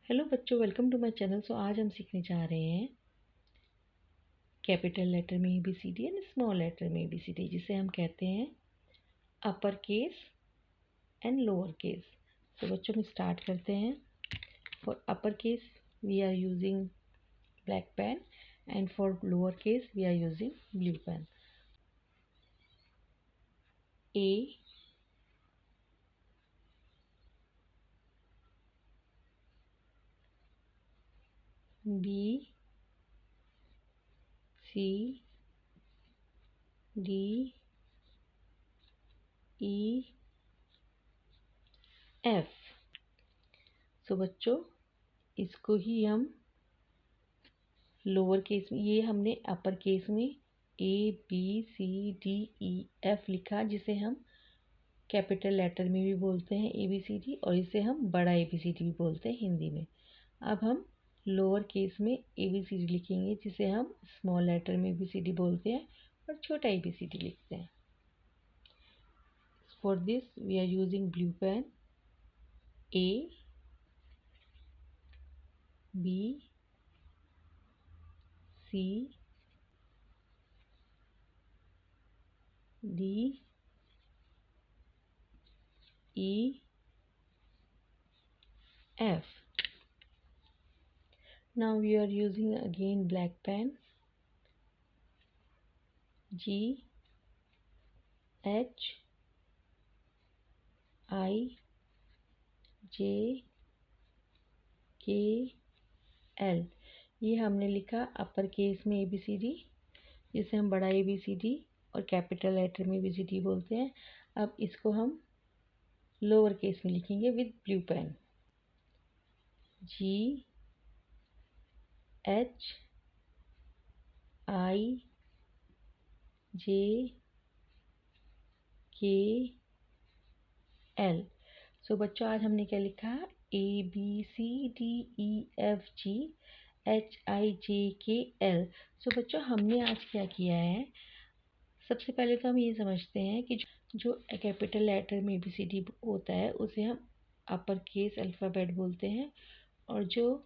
Hello बच्चों, welcome to my channel. आज हम सीखने जा रहे हैं कैपिटल लेटर में ABCD एंड स्मॉल लेटर में ABCD, जिसे हम कहते हैं upper case and lower case. तो बच्चों हम स्टार्ट करते हैं। For upper case we are using black pen and for lower case we are using blue pen. A, B, C, D, E, F। So बच्चों इसको ही हम लोअर केस में, ये हमने अपर केस में ABCDEF लिखा, जिसे हम कैपिटल लेटर में भी बोलते हैं ABCD, और इसे हम बड़ा ABCD भी बोलते हैं हिंदी में। अब हम लोअर केस में ABCD लिखेंगे, जिसे हम स्मॉल लेटर में ABCD बोलते हैं और छोटा ABCD लिखते हैं। For this we are using blue pen. A, B, C, D, E, F। Now we are using again black pen. G, H, I, J, K, L। ये हमने लिखा अपर केस में ABCD, जिसे हम बड़ा ABCD और कैपिटल लेटर में ABCD बोलते हैं। अब इसको हम लोअर केस में लिखेंगे with blue pen. G, H, I, J, K, L। So बच्चों आज हमने क्या लिखा? ABCDEFGHIJKL। सो बच्चों हमने आज क्या किया है, सबसे पहले तो हम ये समझते हैं कि जो कैपिटल लेटर में ABCD होता है उसे हम अपर केस अल्फ़ाबेट बोलते हैं, और जो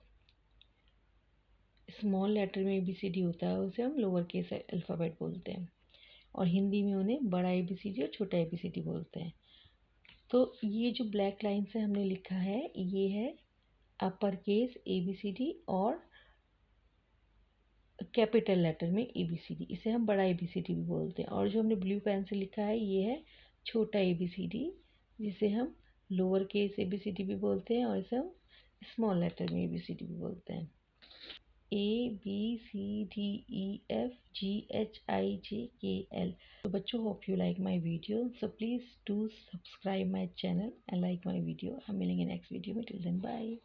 स्मॉल लेटर में ABCD होता है उसे हम लोअर केस अल्फ़ाबेट बोलते हैं, और हिंदी में उन्हें बड़ा ABCD और छोटा ABCD बोलते हैं। तो ये जो ब्लैक लाइन से हमने लिखा है ये है अपर केस ABCD और कैपिटल लेटर में ABCD, इसे हम बड़ा ABCD भी बोलते हैं। और जो हमने ब्लू पेन से लिखा है ये है छोटा ABCD, जिसे हम लोअर केस ABCD भी बोलते हैं, और इसे हम स्मॉल लेटर में ABCD भी बोलते हैं। ABCDEFGHIJKL। So बच्चों, hope you like my video, so please do subscribe my channel and like my video। हम मिलेंगे नेक्स्ट वीडियो में। Till then bye.